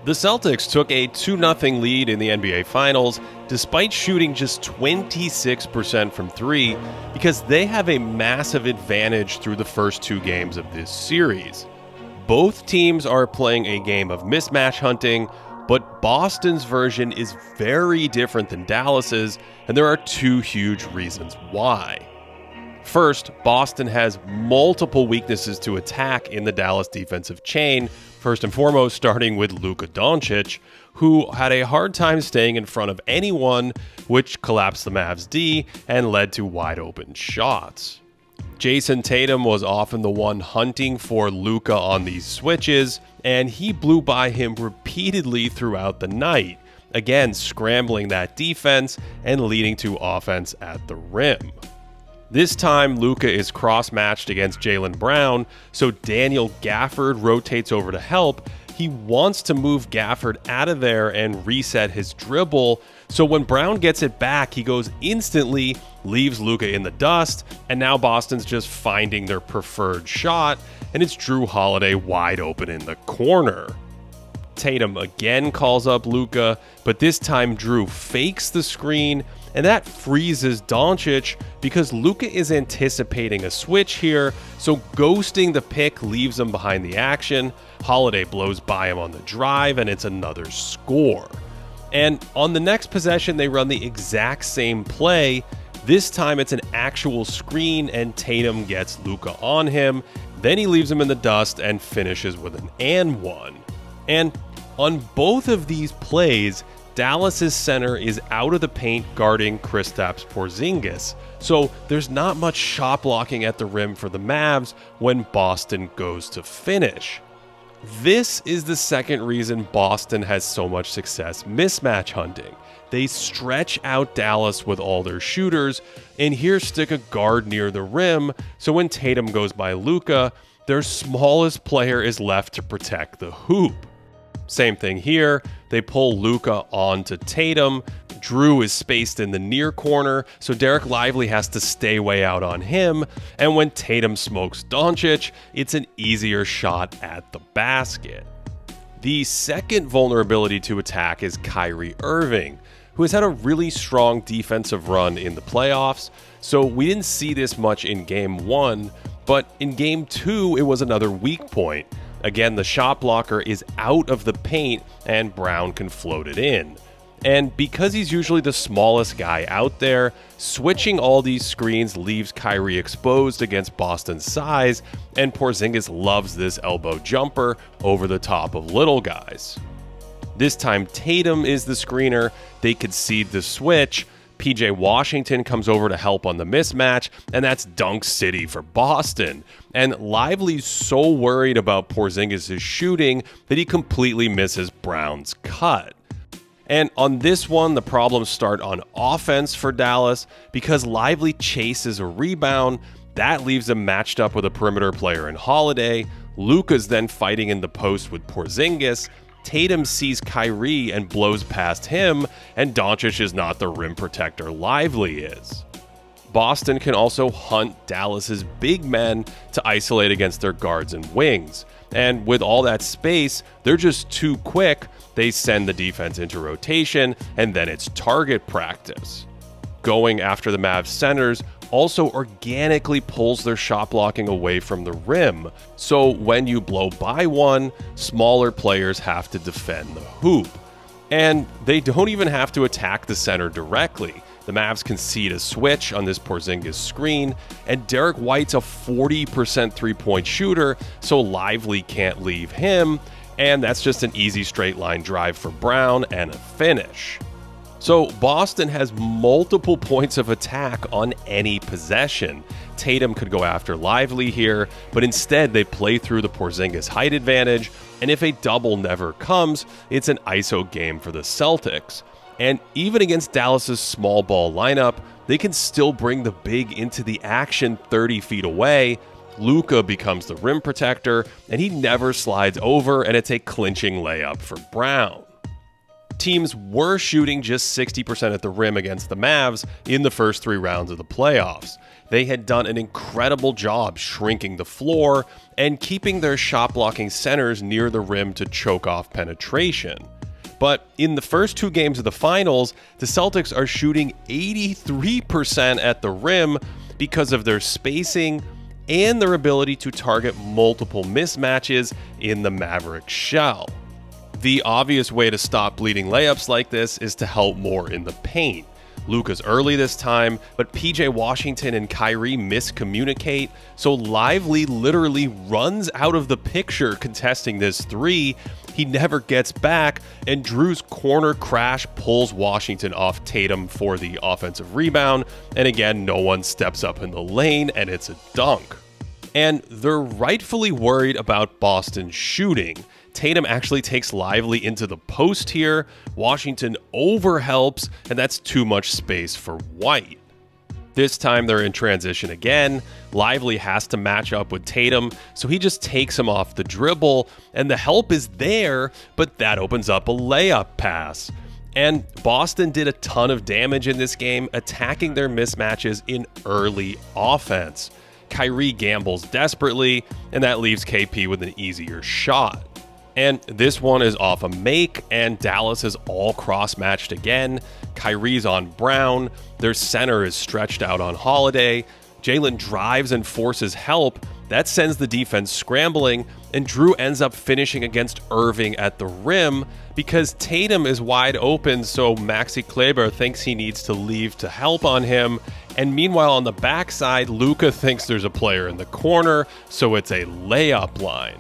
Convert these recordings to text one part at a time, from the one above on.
The Celtics took a 2-0 lead in the NBA Finals despite shooting just 26% from three because they have a massive advantage through the first two games of this series. Both teams are playing a game of mismatch hunting, but Boston's version is very different than Dallas's, and there are two huge reasons why. First, Boston has multiple weaknesses to attack in the Dallas defensive chain, first and foremost starting with Luka Doncic, who had a hard time staying in front of anyone, which collapsed the Mavs' D and led to wide open shots. Jason Tatum was often the one hunting for Luka on these switches, and he blew by him repeatedly throughout the night, again scrambling that defense and leading to offense at the rim. This time, Luka is cross-matched against Jaylen Brown, so Daniel Gafford rotates over to help. He wants to move Gafford out of there and reset his dribble, so when Brown gets it back, he goes instantly, leaves Luka in the dust, and now Boston's just finding their preferred shot, and it's Jrue Holiday wide open in the corner. Tatum again calls up Luka, but this time Jrue fakes the screen, and that freezes Doncic because Luka is anticipating a switch here, so ghosting the pick leaves him behind the action. Holiday blows by him on the drive, and it's another score. And on the next possession, they run the exact same play. This time it's an actual screen, and Tatum gets Luka on him. Then he leaves him in the dust and finishes with an and one. And on both of these plays, Dallas's center is out of the paint guarding Kristaps Porzingis, so there's not much shot blocking at the rim for the Mavs when Boston goes to finish. This is the second reason Boston has so much success mismatch hunting. They stretch out Dallas with all their shooters, and here stick a guard near the rim, so when Tatum goes by Luka, their smallest player is left to protect the hoop. Same thing here, they pull Luka onto Tatum. Jrue is spaced in the near corner, so Derek Lively has to stay way out on him, and when Tatum smokes Doncic, it's an easier shot at the basket. The second vulnerability to attack is Kyrie Irving, who has had a really strong defensive run in the playoffs, so we didn't see this much in Game 1, but in Game 2 it was another weak point. Again, the shot blocker is out of the paint and Brown can float it in. And because he's usually the smallest guy out there, switching all these screens leaves Kyrie exposed against Boston's size, and Porzingis loves this elbow jumper over the top of little guys. This time Tatum is the screener, they concede the switch, PJ Washington comes over to help on the mismatch, and that's Dunk City for Boston. And Lively's so worried about Porzingis' shooting that he completely misses Brown's cut. And on this one, the problems start on offense for Dallas because Lively chases a rebound. That leaves him matched up with a perimeter player in Holiday. Luka's then fighting in the post with Porzingis. Tatum sees Kyrie and blows past him, and Doncic is not the rim protector Lively is. Boston can also hunt Dallas's big men to isolate against their guards and wings. And with all that space, they're just too quick. They send the defense into rotation, and then it's target practice. Going after the Mavs centers also organically pulls their shot blocking away from the rim. So when you blow by one, smaller players have to defend the hoop. And they don't even have to attack the center directly. The Mavs concede a switch on this Porzingis screen, and Derek White's a 40% three-point shooter, so Lively can't leave him, and that's just an easy straight-line drive for Brown and a finish. So Boston has multiple points of attack on any possession. Tatum could go after Lively here, but instead they play through the Porzingis height advantage, and if a double never comes, it's an ISO game for the Celtics. And even against Dallas's small ball lineup, they can still bring the big into the action 30 feet away. Luka becomes the rim protector, and he never slides over, and it's a clinching layup for Brown. Teams were shooting just 60% at the rim against the Mavs in the first 3 rounds of the playoffs. They had done an incredible job shrinking the floor and keeping their shot-blocking centers near the rim to choke off penetration. But in the first 2 games of the finals, the Celtics are shooting 83% at the rim because of their spacing and their ability to target multiple mismatches in the Maverick shell. The obvious way to stop bleeding layups like this is to help more in the paint. Luka's early this time, but PJ Washington and Kyrie miscommunicate, so Lively literally runs out of the picture contesting this 3. He never gets back, and Drew's corner crash pulls Washington off Tatum for the offensive rebound, and again, no one steps up in the lane, and it's a dunk. And they're rightfully worried about Boston's shooting. Tatum actually takes Lively into the post here, Washington overhelps, and that's too much space for White. This time they're in transition again. Lively has to match up with Tatum, so he just takes him off the dribble, and the help is there, but that opens up a layup pass. And Boston did a ton of damage in this game, attacking their mismatches in early offense. Kyrie gambles desperately, and that leaves KP with an easier shot. And this one is off a make, and Dallas is all cross-matched again. Kyrie's on Brown, their center is stretched out on Holiday. Jalen drives and forces help. That sends the defense scrambling, and Drew ends up finishing against Irving at the rim because Tatum is wide open, so Maxi Kleber thinks he needs to leave to help on him. And meanwhile, on the backside, Luka thinks there's a player in the corner, so it's a layup line.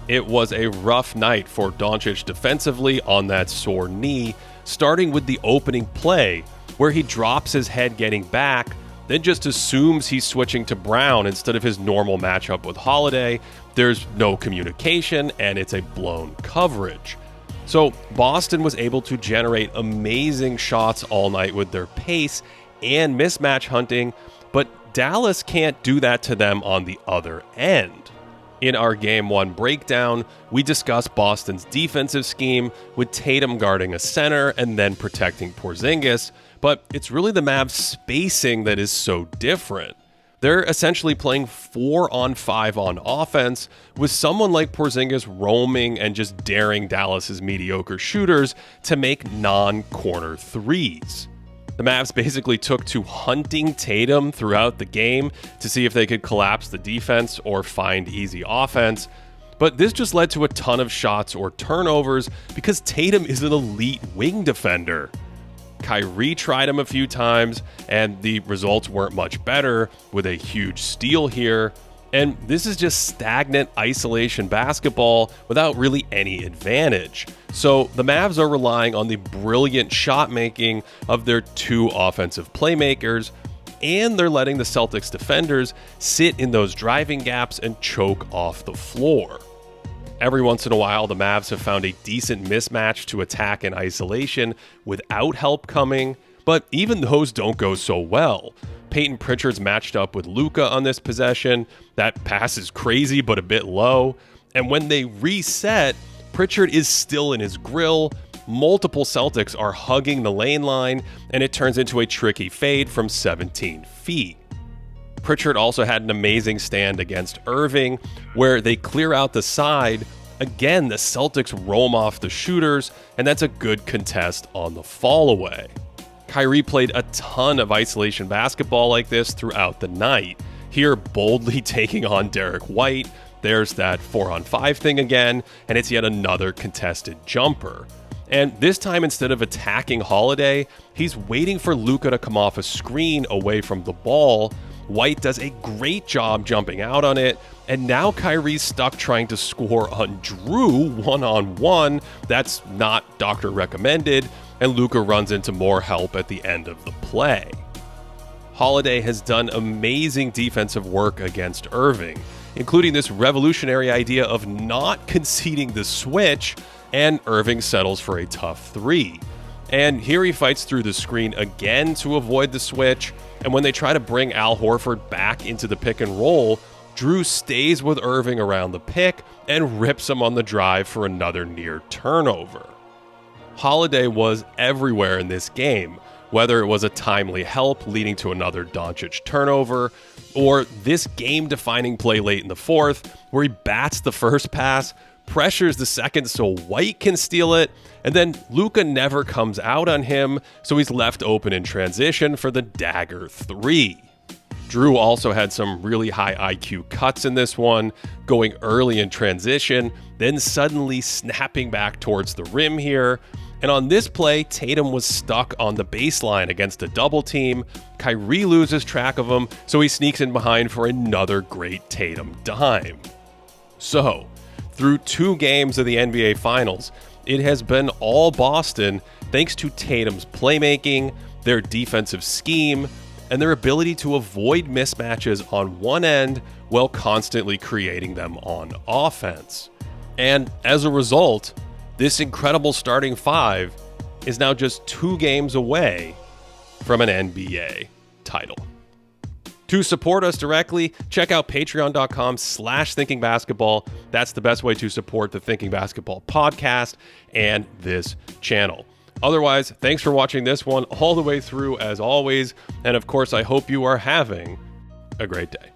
It was a rough night for Doncic defensively on that sore knee, starting with the opening play, where he drops his head getting back, then just assumes he's switching to Brown instead of his normal matchup with Holiday. There's no communication, and it's a blown coverage. So Boston was able to generate amazing shots all night with their pace and mismatch hunting, but Dallas can't do that to them on the other end. In our Game 1 breakdown, we discuss Boston's defensive scheme with Tatum guarding a center and then protecting Porzingis, but it's really the Mavs spacing that is so different. They're essentially playing 4-on-5 on offense, with someone like Porzingis roaming and just daring Dallas's mediocre shooters to make non-corner threes. The Mavs basically took to hunting Tatum throughout the game to see if they could collapse the defense or find easy offense, but this just led to a ton of shots or turnovers because Tatum is an elite wing defender. Kyrie tried him a few times, and the results weren't much better with a huge steal here. And this is just stagnant isolation basketball without really any advantage. So the Mavs are relying on the brilliant shot making of their 2 offensive playmakers, and they're letting the Celtics defenders sit in those driving gaps and choke off the floor. Every once in a while, the Mavs have found a decent mismatch to attack in isolation without help coming, but even those don't go so well. Peyton Pritchard's matched up with Luka on this possession. That pass is crazy but a bit low. And when they reset, Pritchard is still in his grill. Multiple Celtics are hugging the lane line, and it turns into a tricky fade from 17 feet. Pritchard also had an amazing stand against Irving, where they clear out the side. Again, the Celtics roam off the shooters, and that's a good contest on the fall away. Kyrie played a ton of isolation basketball like this throughout the night, here boldly taking on Derek White. There's that 4-on-5 thing again, and it's yet another contested jumper. And this time, instead of attacking Holiday, he's waiting for Luka to come off a screen away from the ball. White does a great job jumping out on it, and now Kyrie's stuck trying to score on Drew one-on-one. That's not doctor recommended, and Luka runs into more help at the end of the play. Holiday has done amazing defensive work against Irving, including this revolutionary idea of not conceding the switch, and Irving settles for a tough 3. And here he fights through the screen again to avoid the switch, and when they try to bring Al Horford back into the pick and roll, Drew stays with Irving around the pick and rips him on the drive for another near turnover. Holiday was everywhere in this game, whether it was a timely help leading to another Doncic turnover, or this game-defining play late in the fourth where he bats the first pass, pressures the second so White can steal it, and then Luka never comes out on him, so he's left open in transition for the dagger 3. Drew also had some really high IQ cuts in this one, going early in transition, then suddenly snapping back towards the rim here. And on this play, Tatum was stuck on the baseline against a double team. Kyrie loses track of him, so he sneaks in behind for another great Tatum dime. So, through 2 games of the NBA Finals, it has been all Boston thanks to Tatum's playmaking, their defensive scheme, and their ability to avoid mismatches on one end while constantly creating them on offense. And as a result, this incredible starting 5 is now just 2 games away from an NBA title. To support us directly, check out patreon.com/thinkingbasketball. That's the best way to support the Thinking Basketball podcast and this channel. Otherwise, thanks for watching this one all the way through as always. And of course, I hope you are having a great day.